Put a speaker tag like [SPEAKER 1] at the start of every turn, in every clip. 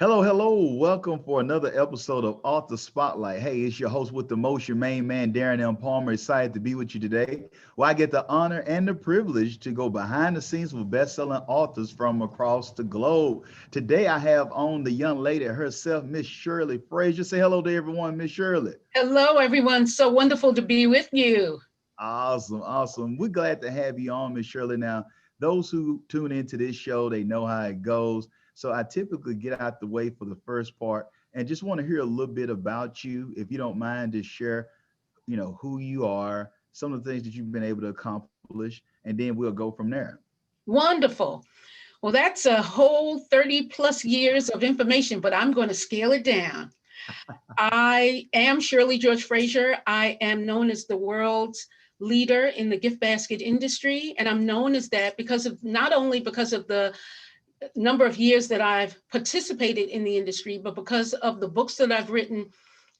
[SPEAKER 1] Hello, hello. Welcome for another episode of Author Spotlight. Hey, it's your host with the most, your main man, Darren M. Palmer. Excited to be with you today. Well, I get the honor and the privilege to go behind the scenes with best-selling authors from across the globe. Today, I have on the young lady herself, Miss Shirley Frazier. Say hello to everyone, Miss Shirley.
[SPEAKER 2] Hello, everyone. So wonderful to be with you.
[SPEAKER 1] Awesome, awesome. We're glad to have you on, Miss Shirley. Now, those who tune into this show, they know how it goes. So I typically get out the way for the first part and just want to hear a little bit about you. If you don't mind, just share, who you are, some of the things that you've been able to accomplish, and then we'll go from there.
[SPEAKER 2] Wonderful. Well, that's a whole 30 plus years of information, but I'm going to scale it down. I am Shirley George Frazier. I am known as the world's leader in the gift basket industry. And I'm known as that because of not only because of the number of years that I've participated in the industry, but because of the books that I've written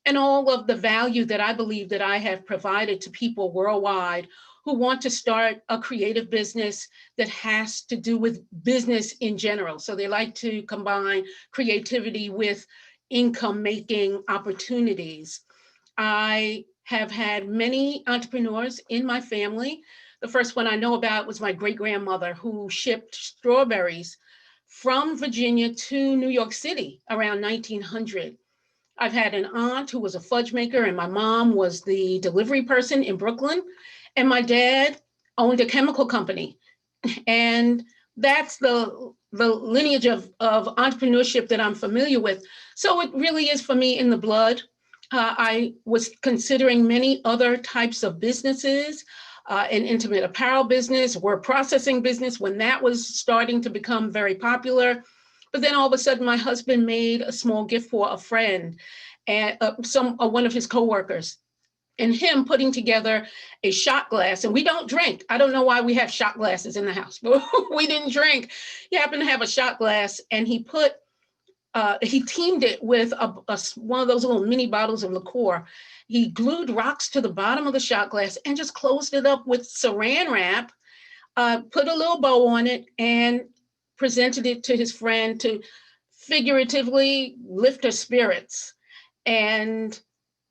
[SPEAKER 2] and all of the value that I believe that I have provided to people worldwide who want to start a creative business that has to do with business in general. So they like to combine creativity with income making opportunities. I have had many entrepreneurs in my family. The first one I know about was my great grandmother who shipped strawberries from Virginia to New York City around 1900. I've had an aunt who was a fudge maker, and my mom was the delivery person in Brooklyn. And my dad owned a chemical company. And that's the lineage of entrepreneurship that I'm familiar with. So it really is for me in the blood. I was considering many other types of businesses, an intimate apparel business, word processing business, when that was starting to become very popular. But then all of a sudden, my husband made a small gift for a friend and one of his coworkers, and him putting together a shot glass. And we don't drink. I don't know why we have shot glasses in the house, but we didn't drink. He happened to have a shot glass, and he teamed it with one of those little mini bottles of liqueur. He glued rocks to the bottom of the shot glass and just closed it up with saran wrap, put a little bow on it, and presented it to his friend to figuratively lift her spirits. And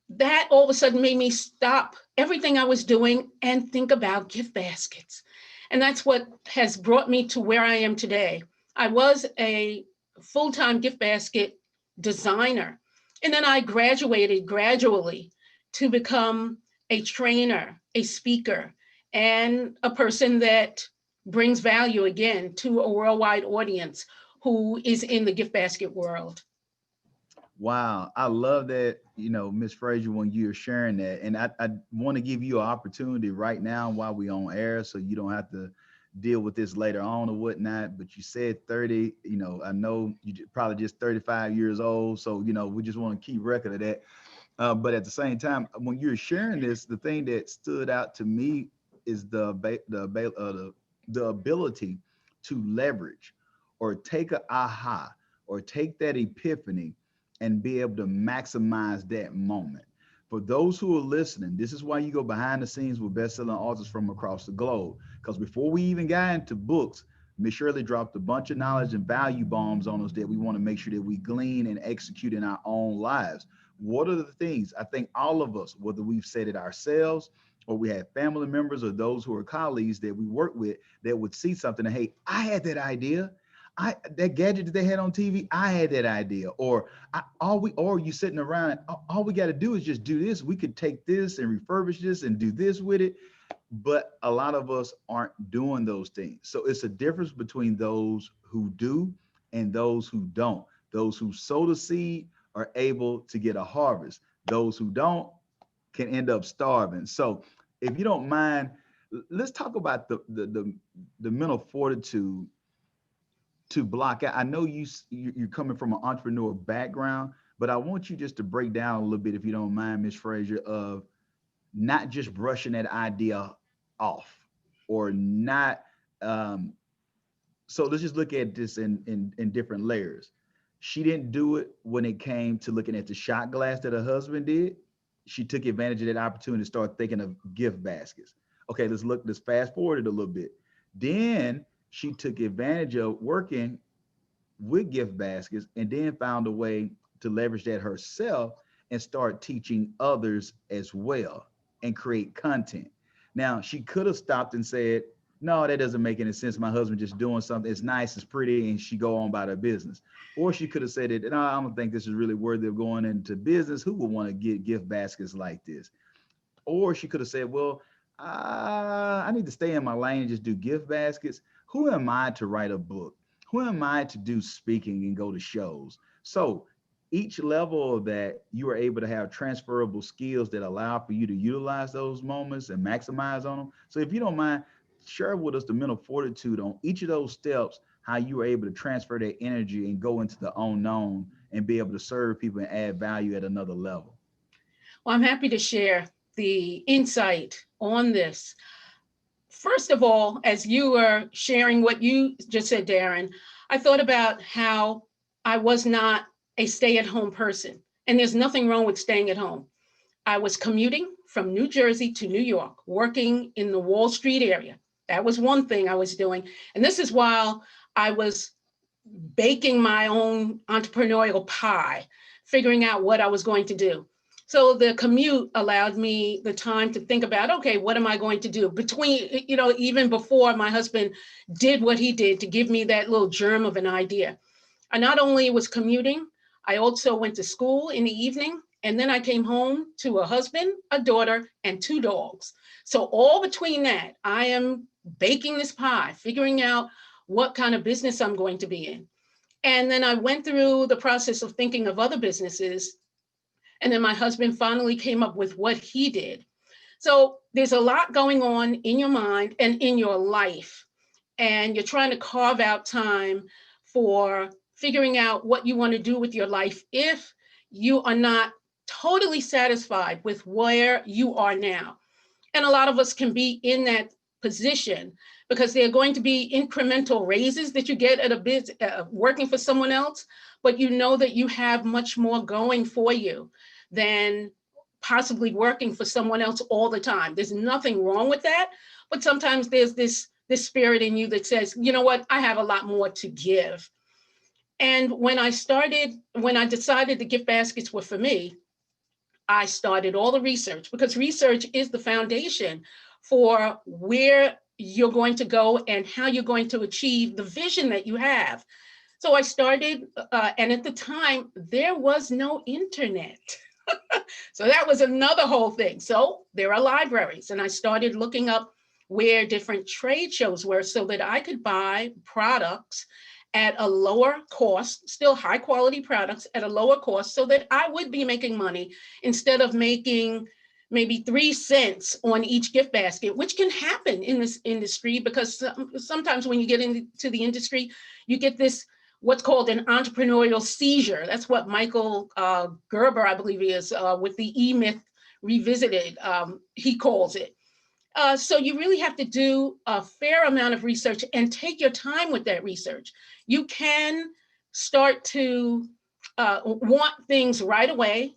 [SPEAKER 2] that all of a sudden made me stop everything I was doing and think about gift baskets. And that's what has brought me to where I am today. I was a full-time gift basket designer. And then I graduated gradually to become a trainer, a speaker, and a person that brings value again to a worldwide audience who is in the gift basket world.
[SPEAKER 1] Wow, I love that, Miss Frazier, when you're sharing that. And I want to give you an opportunity right now while we're on air so you don't have to deal with this later on or whatnot. But you said 30, I know probably just 35 years old. So, we just want to keep record of that. But at the same time, when you're sharing this, the thing that stood out to me is the ability to leverage or take a aha or take that epiphany and be able to maximize that moment. For those who are listening, this is why you go behind the scenes with best-selling authors from across the globe. Because before we even got into books, Miss Shirley dropped a bunch of knowledge and value bombs on us that we want to make sure that we glean and execute in our own lives. What are the things I think all of us, whether we've said it ourselves or we have family members or those who are colleagues that we work with that would see something and, hey, I had that idea. That gadget that they had on TV, I had that idea. Or you sitting around, all we got to do is just do this. We could take this and refurbish this and do this with it. But a lot of us aren't doing those things. So it's a difference between those who do and those who don't. Those who sow the seed are able to get a harvest. Those who don't can end up starving. So if you don't mind, let's talk about the mental fortitude to block out. I know you're coming from an entrepreneur background, but I want you just to break down a little bit, if you don't mind, Miss Frazier, of not just brushing that idea off or not. So let's just look at this in different layers. She didn't do it when it came to looking at the shot glass that her husband did. She took advantage of that opportunity to start thinking of gift baskets. Okay, let's fast forward it a little bit. Then she took advantage of working with gift baskets and then found a way to leverage that herself and start teaching others as well and create content. Now, she could have stopped and said, no, that doesn't make any sense. My husband just doing something. It's nice, it's pretty, and she go on about her business. Or she could have said it, no, I don't think this is really worthy of going into business. Who would want to get gift baskets like this? Or she could have said, well, I need to stay in my lane and just do gift baskets. Who am I to write a book? Who am I to do speaking and go to shows? So each level of that, you are able to have transferable skills that allow for you to utilize those moments and maximize on them. So if you don't mind, share with us the mental fortitude on each of those steps, how you were able to transfer that energy and go into the unknown and be able to serve people and add value at another level.
[SPEAKER 2] Well, I'm happy to share the insight on this. First of all, as you were sharing what you just said, Darren, I thought about how I was not a stay-at-home person. And there's nothing wrong with staying at home. I was commuting from New Jersey to New York, working in the Wall Street area. That was one thing I was doing. And this is while I was baking my own entrepreneurial pie, figuring out what I was going to do. So the commute allowed me the time to think about, okay, what am I going to do between, even before my husband did what he did to give me that little germ of an idea. I not only was commuting, I also went to school in the evening, and then I came home to a husband, a daughter, and 2 dogs. So all between that, I am baking this pie, figuring out what kind of business I'm going to be in. And then I went through the process of thinking of other businesses. And then my husband finally came up with what he did. So there's a lot going on in your mind and in your life. And you're trying to carve out time for figuring out what you want to do with your life if you are not totally satisfied with where you are now. And a lot of us can be in that position because there are going to be incremental raises that you get at a business, working for someone else, but you know that you have much more going for you than possibly working for someone else all the time. There's nothing wrong with that, but sometimes there's this spirit in you that says, you know what, I have a lot more to give. And when I decided the gift baskets were for me, I started all the research because research is the foundation for where you're going to go and how you're going to achieve the vision that you have. So I started, and at the time, there was no internet. So that was another whole thing. So there are libraries, and I started looking up where different trade shows were so that I could buy products at a lower cost, still high quality products at a lower cost, so that I would be making money instead of making maybe 3 cents on each gift basket, which can happen in this industry because sometimes when you get into the industry, you get this what's called an entrepreneurial seizure. That's what Michael Gerber, I believe he is, with the E-Myth Revisited, he calls it. So you really have to do a fair amount of research and take your time with that research. You can start to want things right away.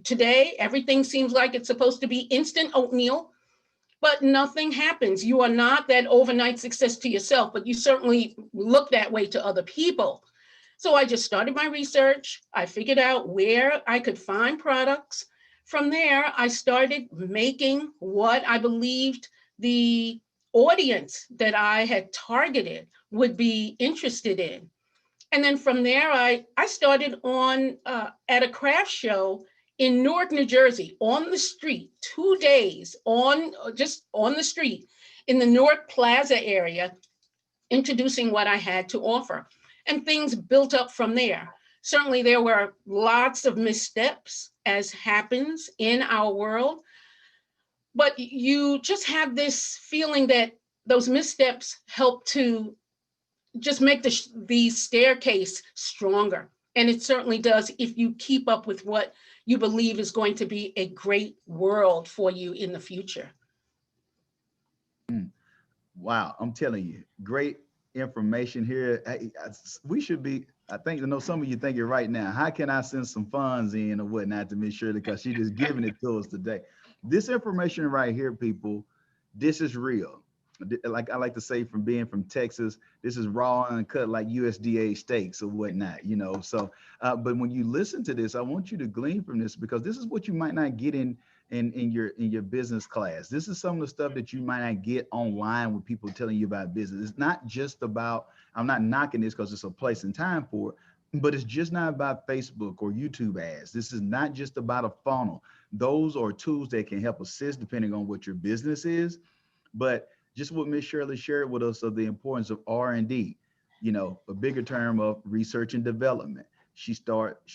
[SPEAKER 2] Today, everything seems like it's supposed to be instant oatmeal, but nothing happens. You are not that overnight success to yourself, but you certainly look that way to other people. So I just started my research. I figured out where I could find products. From there, I started making what I believed the audience that I had targeted would be interested in. And then from there, I started on at a craft show in Newark, New Jersey, on the street, 2 days just on the street in the Newark Plaza area, introducing what I had to offer. And things built up from there. Certainly there were lots of missteps, as happens in our world, but you just have this feeling that those missteps help to just make the staircase stronger. And it certainly does if you keep up with what you believe is going to be a great world for you in the future.
[SPEAKER 1] Wow, I'm telling you, great information here. We should be, I think, I know some of you thinking right now, how can I send some funds in or whatnot to Miss Shirley, because she's just giving it to us today. This information right here, people, this is real. like I like to say, from being from Texas, this is raw and uncut like USDA steaks or whatnot, So, but when you listen to this, I want you to glean from this, because this is what you might not get in your business class. This is some of the stuff that you might not get online with people telling you about business. It's not just about, I'm not knocking this because it's a place and time for it, but it's just not about Facebook or YouTube ads. This is not just about a funnel. Those are tools that can help assist depending on what your business is. But just what Miss Shirley shared with us of the importance of R&D, a bigger term of research and development. She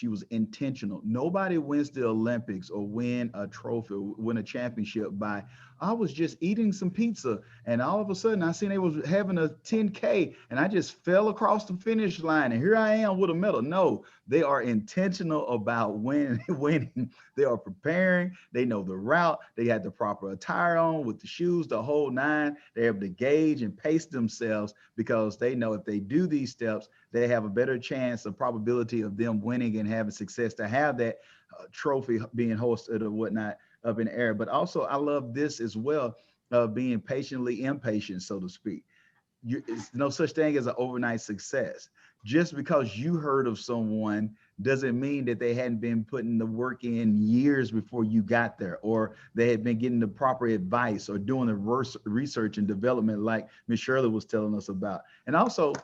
[SPEAKER 1] was intentional. Nobody wins the Olympics or win a trophy or win a championship by, I was just eating some pizza and all of a sudden I seen they was having a 10K and I just fell across the finish line and here I am with a medal. No, they are intentional about winning. They are preparing. They know the route. They had the proper attire on with the shoes, the whole nine. They're able to gauge and pace themselves because they know if they do these steps, they have a better chance of probability of them winning and having success to have that trophy being hosted or whatnot up in the air. But also, I love this as well, being patiently impatient, so to speak. It's no such thing as an overnight success. Just because you heard of someone doesn't mean that they hadn't been putting the work in years before you got there, or they had been getting the proper advice or doing the research and development like Ms. Shirley was telling us about. And also,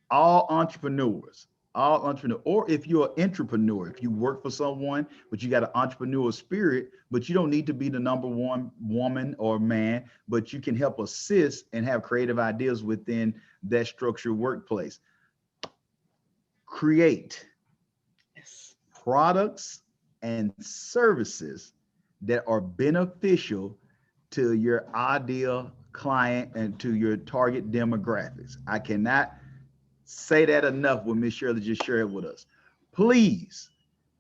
[SPEAKER 1] all entrepreneurs, or if you're an entrepreneur, if you work for someone, but you got an entrepreneurial spirit, but you don't need to be the number one woman or man, but you can help assist and have creative ideas within that structured workplace. Create
[SPEAKER 2] Yes.
[SPEAKER 1] products and services that are beneficial to your ideal client and to your target demographics. I cannot say that enough what Miss Shirley just shared with us. Please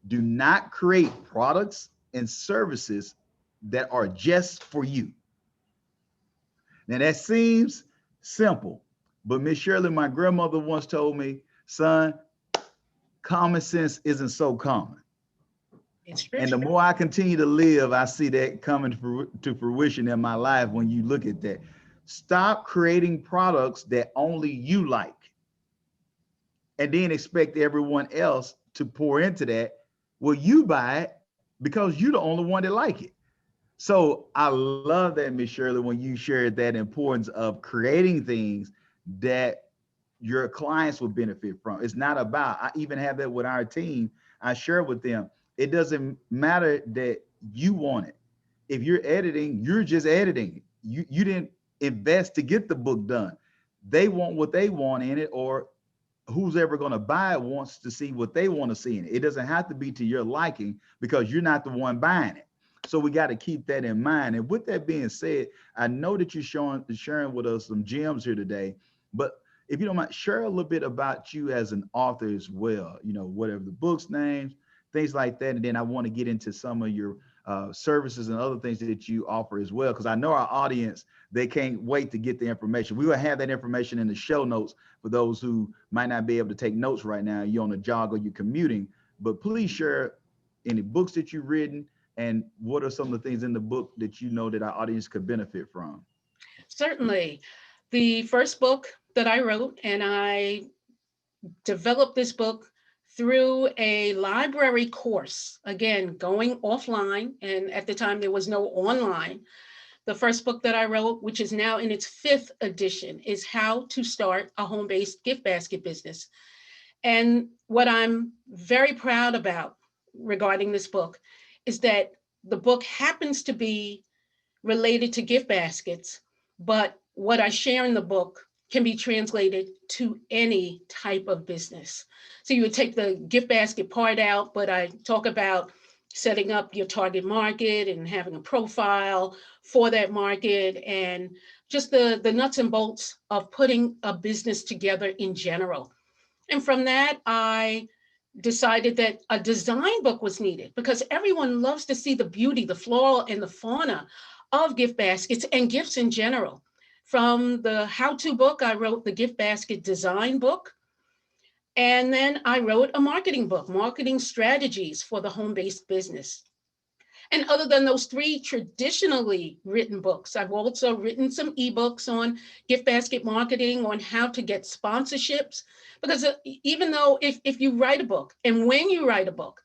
[SPEAKER 1] do not create products and services that are just for you. Now that seems simple, but Miss Shirley, my grandmother once told me, son, common sense isn't so common.
[SPEAKER 2] It's
[SPEAKER 1] And the
[SPEAKER 2] true.
[SPEAKER 1] more I continue to live, I see that coming to fruition in my life when you look at that. Stop creating products that only you like and then expect everyone else to pour into that. Well, you buy it because you're the only one that like it. So I love that, Miss Shirley, when you shared that importance of creating things that your clients will benefit from. It's not about, I even have that with our team. I share with them. It doesn't matter that you want it. If you're editing, you're just editing. You didn't invest to get the book done. They want what they want in it, or who's ever going to buy it wants to see what they want to see in it. It doesn't have to be to your liking because you're not the one buying it. So we got to keep that in mind. And with that being said, I know that you're sharing with us some gems here today, but if you don't mind, share a little bit about you as an author as well, whatever the book's names, things like that. And then I want to get into some of your services and other things that you offer as well, because I know our audience, they can't wait to get the information. We will have that information in the show notes for those who might not be able to take notes right now. You're on a jog or you're commuting, but please share any books that you've written and what are some of the things in the book that you know that our audience could benefit from.
[SPEAKER 2] Certainly. The first book that I wrote, and I developed this book through a library course, again, going offline. And at the time, there was no online. The first book that I wrote, which is now in its fifth edition, is How to Start a Home-Based Gift Basket Business. And what I'm very proud about regarding this book is that the book happens to be related to gift baskets, but what I share in the book can be translated to any type of business. So you would take the gift basket part out, but I talk about setting up your target market and having a profile for that market and just the nuts and bolts of putting a business together in general. And from that, I decided that a design book was needed because everyone loves to see the beauty, the flora, and the fauna of gift baskets and gifts in general. From the how-to book, I wrote the gift basket design book. And then I wrote a marketing book, Marketing Strategies for the Home-Based Business. And other than those three traditionally written books, I've also written some ebooks on gift basket marketing, on how to get sponsorships. Because even though if you write a book, and when you write a book,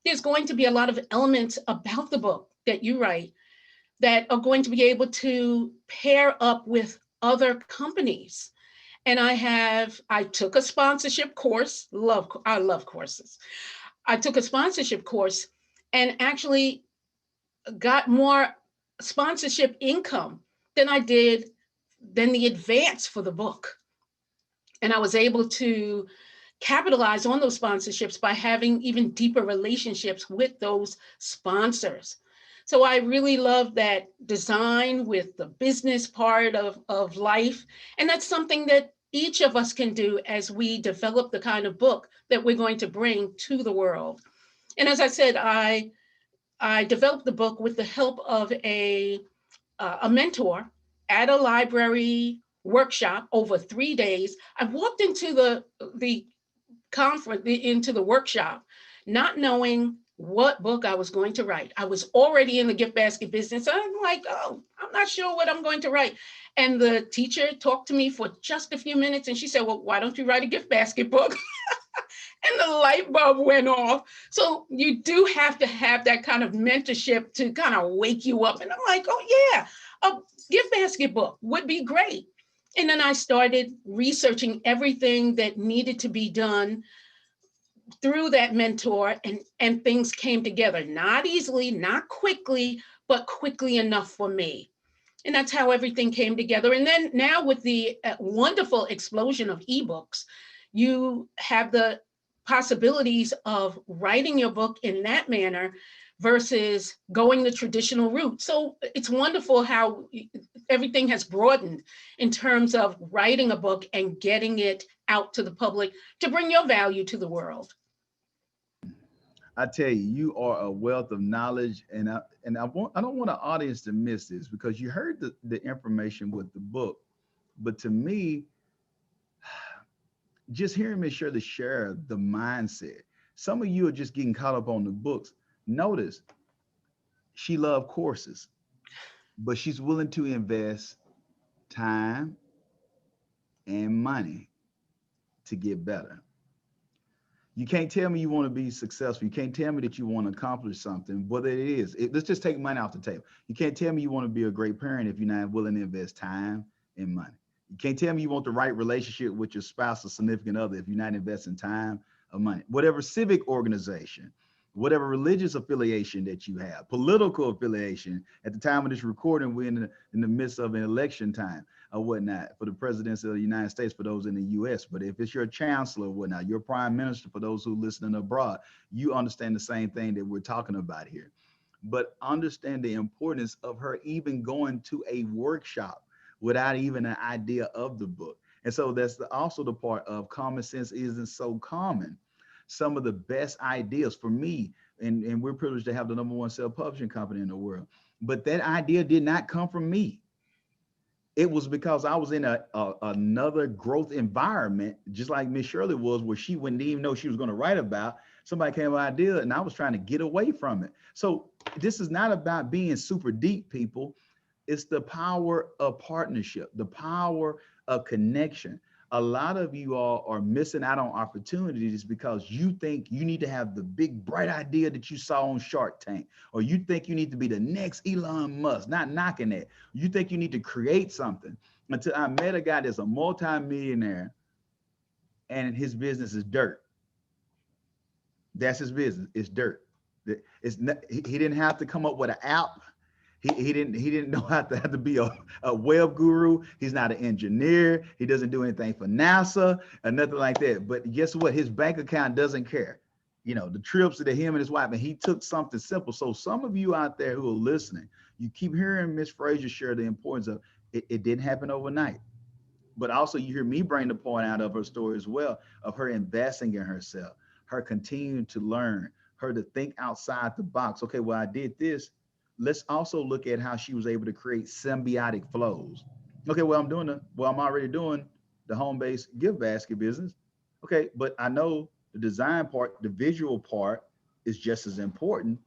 [SPEAKER 2] there's going to be a lot of elements about the book that you write that are going to be able to pair up with other companies. And I took a sponsorship course. I love courses. I took a sponsorship course and actually got more sponsorship income than I did than the advance for the book. And I was able to capitalize on those sponsorships by having even deeper relationships with those sponsors. So I really love that design with the business part of life. And that's something that each of us can do as we develop the kind of book that we're going to bring to the world. And as I said, I developed the book with the help of a mentor at a library workshop over 3 days. I walked into the conference, into the workshop, not knowing what book I was going to write. I was already in the gift basket business. I'm like, oh, I'm not sure what I'm going to write. And the teacher talked to me for just a few minutes and she said, well, why don't you write a gift basket book? And the light bulb went off. So you do have to have that kind of mentorship to kind of wake you up. And I'm like, oh yeah, a gift basket book would be great. And then I started researching everything that needed to be done through that mentor, and things came together, not easily, not quickly, but quickly enough for me. And that's how everything came together. And then now with the wonderful explosion of ebooks, you have the possibilities of writing your book in that manner versus going the traditional route. So it's wonderful how everything has broadened in terms of writing a book and getting it out to the public to bring your value to the world.
[SPEAKER 1] I tell you, you are a wealth of knowledge, and I don't want the audience to miss this because you heard the information with the book, but to me, just hearing Miss Shirley share the mindset. Some of you are just getting caught up on the books. Notice she loved courses, but she's willing to invest time and money to get better. You can't tell me you want to be successful. You can't tell me that you want to accomplish something, whether it is. Let's just take money off the table. You can't tell me you want to be a great parent if you're not willing to invest time and money. You can't tell me you want the right relationship with your spouse or significant other if you're not investing time or money. Whatever civic organization, whatever religious affiliation that you have, political affiliation. At the time of this recording, we're in the midst of an election time or whatnot for the presidency of the United States for those in the US. But if it's your chancellor or whatnot, your prime minister for those who listening abroad, you understand the same thing that we're talking about here. But understand the importance of her even going to a workshop without even an idea of the book. And so that's also the part of common sense isn't so common. Some of the best ideas for me, and we're privileged to have the #1 self-publishing company in the world, but that idea did not come from me. It was because I was in another growth environment, just like Miss Shirley was, where she wouldn't even know she was going to write about. Somebody came with an idea and I was trying to get away from it. So this is not about being super deep, people. It's the power of partnership, the power of connection. A lot of you all are missing out on opportunities because you think you need to have the big bright idea that you saw on Shark Tank, or you think you need to be the next Elon Musk. Not knocking that. You think you need to create something. Until I met a guy that's a multi-millionaire and his business is dirt. That's his business. It's dirt. It's not, he didn't have to come up with an app. He didn't know how to have to be a web guru. He's not an engineer. He doesn't do anything for NASA or nothing like that. But guess what? His bank account doesn't care. You know, the trips to him and his wife, and he took something simple. So some of you out there who are listening, you keep hearing Miss Frazier share the importance of it didn't happen overnight. But also you hear me bring the point out of her story as well, of her investing in herself, her continuing to learn, her to think outside the box. Okay, well, I did this. Let's also look at how she was able to create symbiotic flows. Okay, well, I'm already doing the home-based gift basket business. Okay, but I know the design part, the visual part is just as important.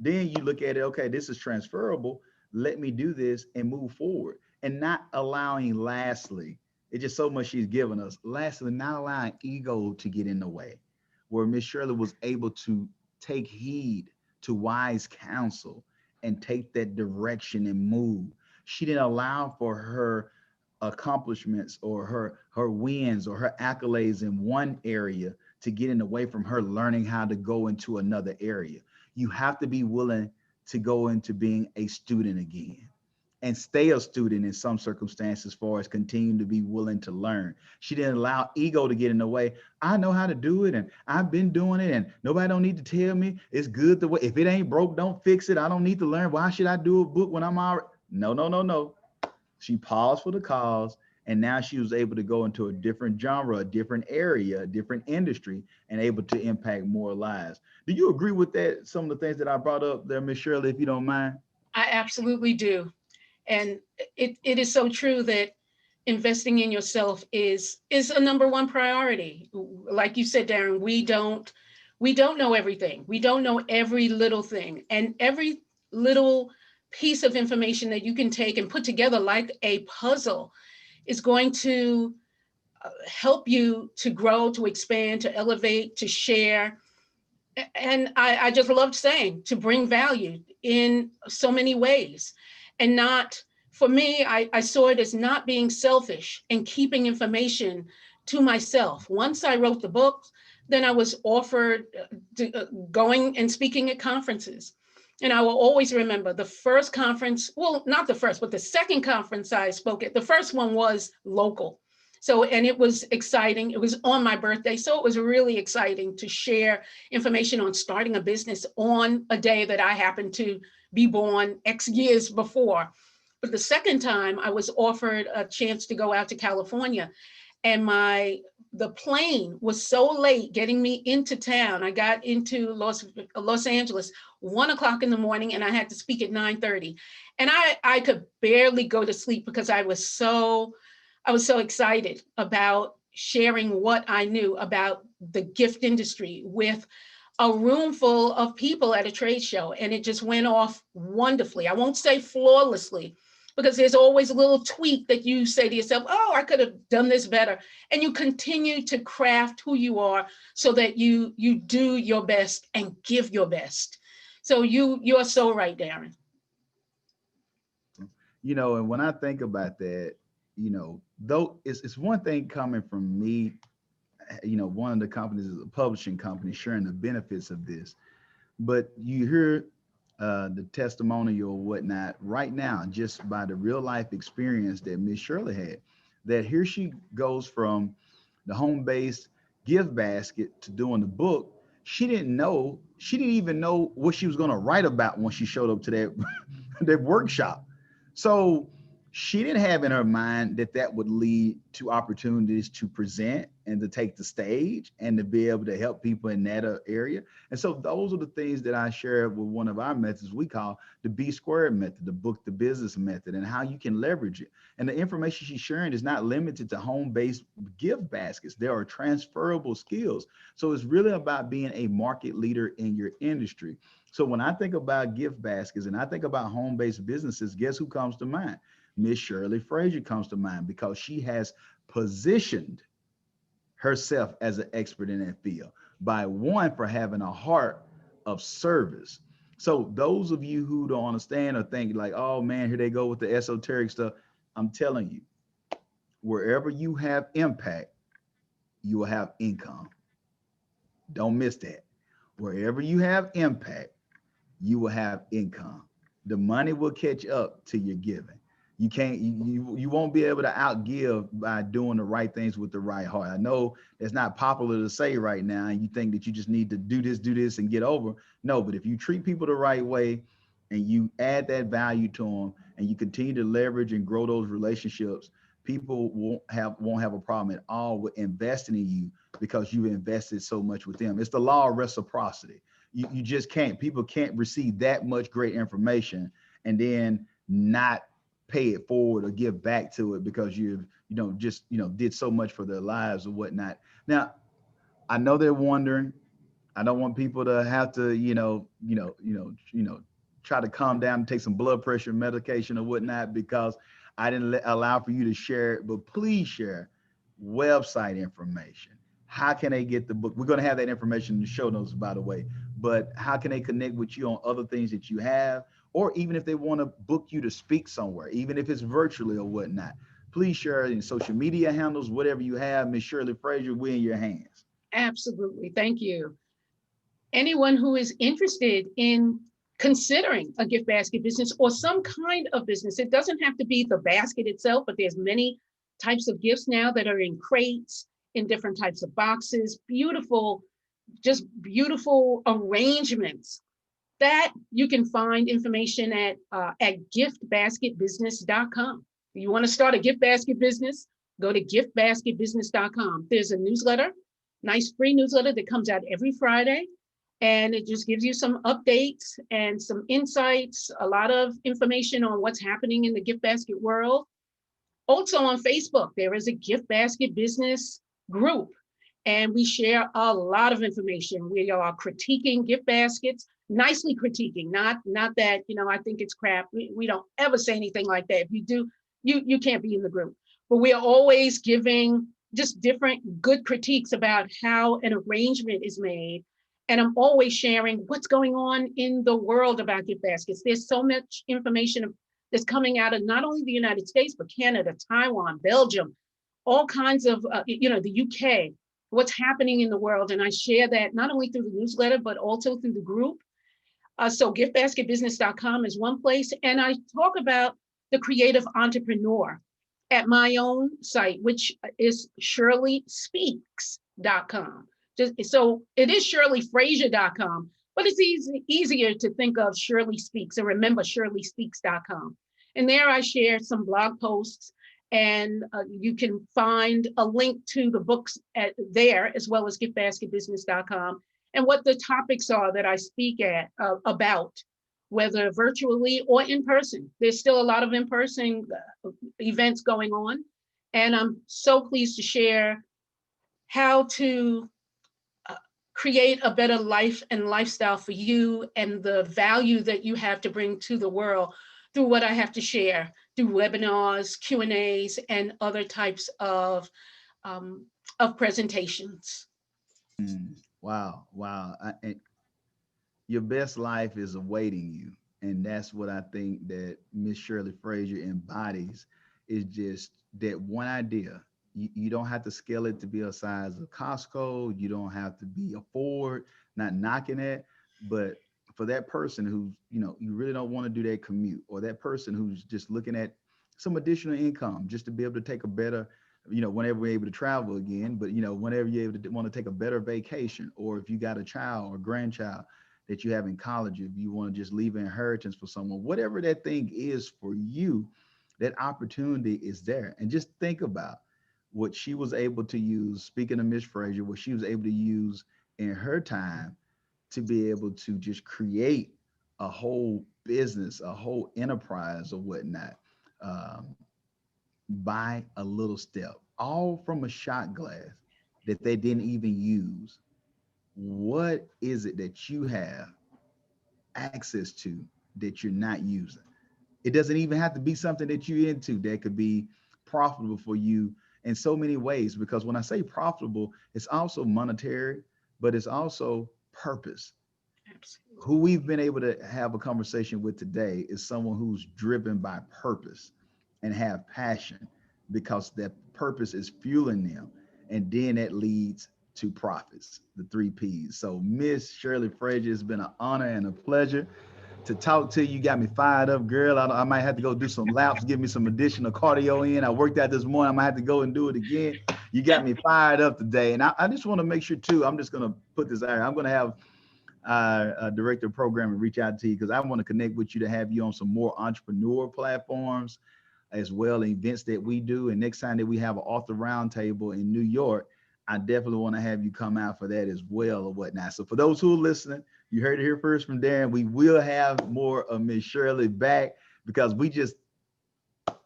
[SPEAKER 1] Then you look at it, okay, this is transferable. Let me do this and move forward. And not allowing, lastly, it's just so much she's given us. Lastly, not allowing ego to get in the way, where Miss Shirley was able to take heed to wise counsel and take that direction and move. She didn't allow for her accomplishments or her wins or her accolades in one area to get in the way from her learning how to go into another area. You have to be willing to go into being a student again and stay a student in some circumstances, as far as continuing to be willing to learn. She didn't allow ego to get in the way. I know how to do it and I've been doing it and nobody don't need to tell me. It's good the way. If it ain't broke, don't fix it. I don't need to learn. Why should I do a book when I'm already? No, no, no, no. She paused for the cause, and now she was able to go into a different genre, a different area, a different industry, and able to impact more lives. Do you agree with that? Some of the things that I brought up there, Miss Shirley, if you don't mind.
[SPEAKER 2] I absolutely do. And it is so true that investing in yourself is a number one priority. Like you said, Darren, we don't know everything. We don't know every little thing. And every little piece of information that you can take and put together like a puzzle is going to help you to grow, to expand, to elevate, to share. And I just loved saying to bring value in so many ways. And not, for me, I saw it as not being selfish and keeping information to myself. Once I wrote the book, then I was offered going and speaking at conferences. And I will always remember the first conference, well, not the first, but the second conference I spoke at. The first one was local. So, and it was exciting. It was on my birthday. So it was really exciting to share information on starting a business on a day that I happened to be born X years before. But the second time I was offered a chance to go out to California, and the plane was so late getting me into town. I got into Los Angeles 1 o'clock in the morning, and I had to speak at 9:30. And I could barely go to sleep because I was so excited about sharing what I knew about the gift industry with a room full of people at a trade show. And it just went off wonderfully. I won't say flawlessly, because there's always a little tweak that you say to yourself, oh, I could have done this better. And you continue to craft who you are so that you do your best and give your best. So you're so right, Darren.
[SPEAKER 1] And when I think about that, though it's one thing coming from me, one of the companies is a publishing company sharing the benefits of this, but you hear the testimonial or whatnot right now, just by the real life experience that Miss Shirley had, that here she goes from the home-based gift basket to doing the book. She didn't even know what she was going to write about when she showed up to that that workshop. So she didn't have in her mind that that would lead to opportunities to present and to take the stage and to be able to help people in that area. And so those are the things that I share with one of our methods we call the B squared method, the book to business method, and how you can leverage it. And the information she's sharing is not limited to home-based gift baskets. There are transferable skills. So it's really about being a market leader in your industry. So when I think about gift baskets and I think about home-based businesses, guess who comes to mind? Miss Shirley Frazier comes to mind, because she has positioned herself as an expert in that field by, one, for having a heart of service. So those of you who don't understand or think like, oh man, here they go with the esoteric stuff, I'm telling you, wherever you have impact, you will have income. Don't miss that. Wherever you have impact, you will have income. The money will catch up to your giving. You won't be able to outgive by doing the right things with the right heart. I know it's not popular to say right now, and you think that you just need to do this and get over. No, but if you treat people the right way and you add that value to them and you continue to leverage and grow those relationships, people won't have a problem at all with investing in you, because you've invested so much with them. It's the law of reciprocity. You just can't. People can't receive that much great information and then not pay it forward or give back to it, because you've just did so much for their lives or whatnot. Now, I know they're wondering, I don't want people to have to, try to calm down and take some blood pressure medication or whatnot because I didn't allow for you to share it. But please share website information. How can they get the book? We're going to have that information in the show notes, by the way. But how can they connect with you on other things that you have? Or even if they want to book you to speak somewhere, even if it's virtually or whatnot, please share in social media handles, whatever you have. Miss Shirley Frazier, we're in your hands.
[SPEAKER 2] Absolutely. Thank you. Anyone who is interested in considering a gift basket business or some kind of business, it doesn't have to be the basket itself, but there's many types of gifts now that are in crates, in different types of boxes, beautiful, just beautiful arrangements that you can find information at giftbasketbusiness.com. If you want to start a gift basket business, go to giftbasketbusiness.com. There's a newsletter, nice free newsletter that comes out every Friday. And it just gives you some updates and some insights, a lot of information on what's happening in the gift basket world. Also on Facebook, there is a gift basket business group, and we share a lot of information. We are critiquing gift baskets, nicely critiquing, not that, I think it's crap. We don't ever say anything like that. If you do, you can't be in the group. But we are always giving just different good critiques about how an arrangement is made. And I'm always sharing what's going on in the world about gift baskets. There's so much information that's coming out of not only the United States, but Canada, Taiwan, Belgium, all kinds of, the UK, what's happening in the world. And I share that not only through the newsletter, but also through the group. So giftbasketbusiness.com is one place. And I talk about the creative entrepreneur at my own site, which is ShirleySpeaks.com. So it is ShirleyFrazier.com, but it's easier to think of Shirley Speaks and remember ShirleySpeaks.com. And there I share some blog posts, and you can find a link to the books there, as well as giftbasketbusiness.com, and what the topics are that I speak about, whether virtually or in person. There's still a lot of in-person events going on. And I'm so pleased to share how to create a better life and lifestyle for you and the value that you have to bring to the world through what I have to share, through webinars, Q&As, and other types of presentations.
[SPEAKER 1] Wow. Wow. Your best life is awaiting you. And that's what I think that Miss Shirley Frazier embodies, is just that one idea. You don't have to scale it to be a size of Costco. You don't have to be a Ford, not knocking it. But for that person who's, you really don't want to do that commute, or that person who's just looking at some additional income just to be able to take a better, whenever we're able to travel again, but, whenever you're able to want to take a better vacation, or if you got a child or grandchild that you have in college, if you want to just leave an inheritance for someone, whatever that thing is for you, that opportunity is there. And just think about what she was able to use, speaking of Miss Frazier, what she was able to use in her time to be able to just create a whole business, a whole enterprise or whatnot, by a little step, all from a shot glass that they didn't even use. What is it that you have access to that you're not using? It doesn't even have to be something that you're into that could be profitable for you in so many ways. Because when I say profitable, it's also monetary, but it's also purpose.
[SPEAKER 2] Absolutely.
[SPEAKER 1] Who we've been able to have a conversation with today is someone who's driven by purpose and have passion, because that purpose is fueling them. And then that leads to profits, the three P's. So Miss Shirley Frazier, it's been an honor and a pleasure to talk to you. You got me fired up, girl. I might have to go do some laps, give me some additional cardio in. I worked out this morning. I might have to go and do it again. You got me fired up today. And I just want to make sure too, I'm just going to put this out here. I'm going to have a director of programming reach out to you, because I want to connect with you to have you on some more entrepreneur platforms as well, events that we do. And next time that we have an author roundtable in New York, I definitely want to have you come out for that as well or whatnot. So for those who are listening, you heard it here first from Darren. We will have more of Miss Shirley back, because we just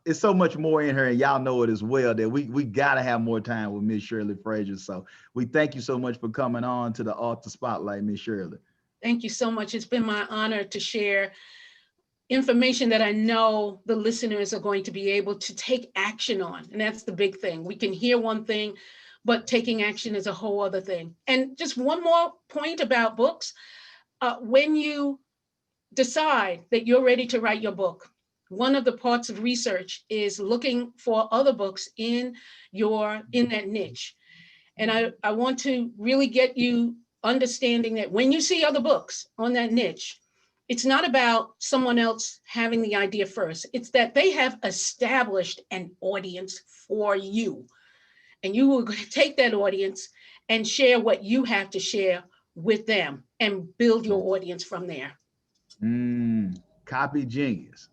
[SPEAKER 1] it's so much more in her, and y'all know it as well, that we gotta have more time with Miss Shirley Frazier. So we thank you so much for coming on to the Author Spotlight, Miss Shirley.
[SPEAKER 2] Thank you so much. It's been my honor to share information that I know the listeners are going to be able to take action on. And that's the big thing. We can hear one thing, but taking action is a whole other thing. And just one more point about books. When you decide that you're ready to write your book, one of the parts of research is looking for other books in that niche. And I want to really get you understanding that when you see other books on that niche, it's not about someone else having the idea first. It's that they have established an audience for you. And you will take that audience and share what you have to share with them and build your audience from there.
[SPEAKER 1] Copy genius.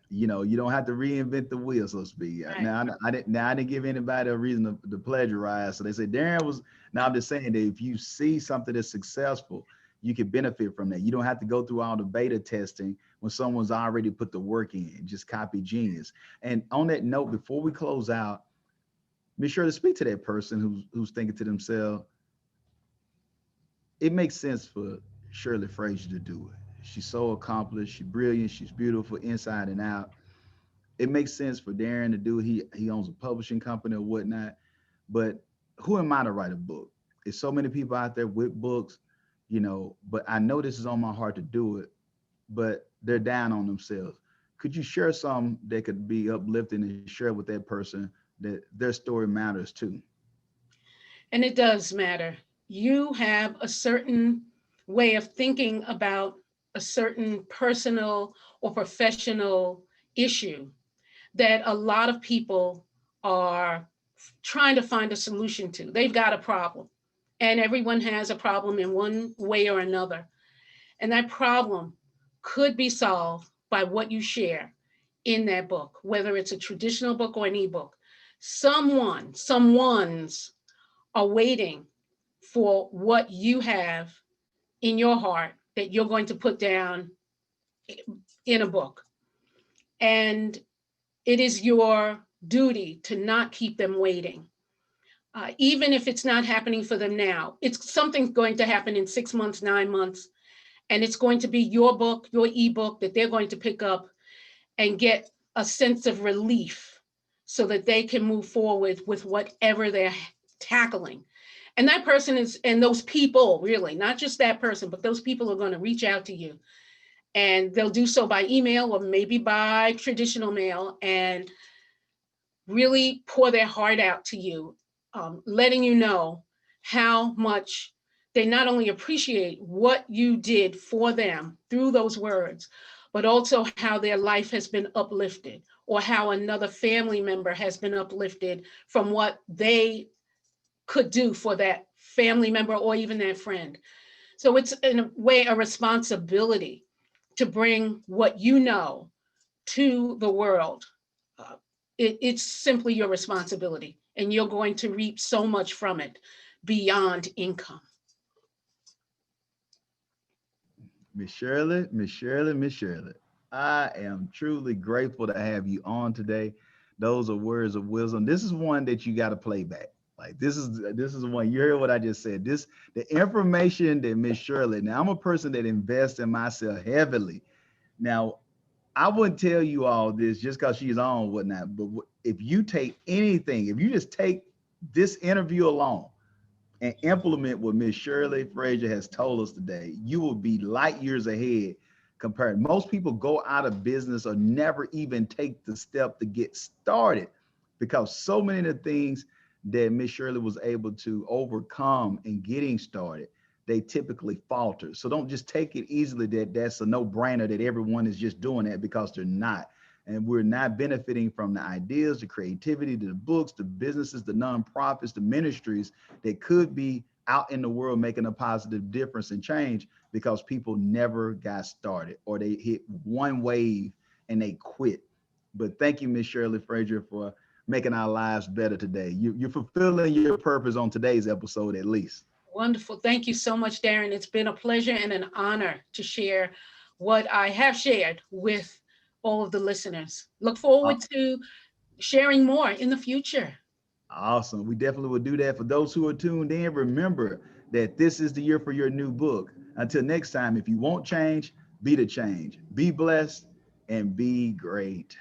[SPEAKER 1] You know, you don't have to reinvent the wheel, so to speak.
[SPEAKER 2] Right.
[SPEAKER 1] Now I didn't give anybody a reason to plagiarize. So they say Darren was. Now I'm just saying that if you see something that's successful, you can benefit from that. You don't have to go through all the beta testing when someone's already put the work in. Just copy genius. And on that note, before we close out, be sure to speak to that person who's thinking to themselves, it makes sense for Shirley Frazier to do it. She's so accomplished, she's brilliant, she's beautiful inside and out. It makes sense for Darren to do it. He owns a publishing company or whatnot. But who am I to write a book? There's so many people out there with books, you know, but I know this is on my heart to do it, but they're down on themselves. Could you share some that could be uplifting and share with that person that their story matters too?
[SPEAKER 2] And it does matter. You have a certain way of thinking about a certain personal or professional issue that a lot of people are trying to find a solution to. They've got a problem, and everyone has a problem in one way or another. And that problem could be solved by what you share in that book, whether it's a traditional book or an ebook. Someone's are waiting for what you have in your heart that you're going to put down in a book. And it is your duty to not keep them waiting. Even if it's not happening for them now, it's something going to happen in 6 months, 9 months, and it's going to be your book, your ebook that they're going to pick up and get a sense of relief so that they can move forward with whatever they're tackling. And that person is, and those people really, not just that person, but those people are going to reach out to you, and they'll do so by email or maybe by traditional mail and really pour their heart out to you, letting you know how much they not only appreciate what you did for them through those words, but also how their life has been uplifted, or how another family member has been uplifted from what they could do for that family member or even their friend. So it's in a way a responsibility to bring what you know to the world. It's simply your responsibility, and you're going to reap so much from it beyond income.
[SPEAKER 1] Miss Shirley, Miss Shirley, Miss Shirley, I am truly grateful to have you on today. Those are words of wisdom. This is one that you got to play back. Like this is one. You heard what I just said. The information that Miss Shirley. Now I'm a person that invests in myself heavily. Now I wouldn't tell you all this just because she's on whatnot. But if you take anything, if you just take this interview alone and implement what Miss Shirley Frazier has told us today, you will be light years ahead compared. Most people go out of business or never even take the step to get started because so many of the things that Miss Shirley was able to overcome in getting started, they typically falter. So don't just take it easily that that's a no-brainer that everyone is just doing that, because they're not. And we're not benefiting from the ideas, the creativity, the books, the businesses, the nonprofits, the ministries that could be out in the world making a positive difference and change because people never got started, or they hit one wave and they quit. But thank you, Miss Shirley Frazier, for making our lives better today. You're fulfilling your purpose on today's episode, at least.
[SPEAKER 2] Wonderful. Thank you so much, Darren. It's been a pleasure and an honor to share what I have shared with all of the listeners. Look forward to sharing more in the future.
[SPEAKER 1] Awesome. We definitely will do that. For those who are tuned in, remember that this is the year for your new book. Until next time, if you want change, be the change. Be blessed and be great.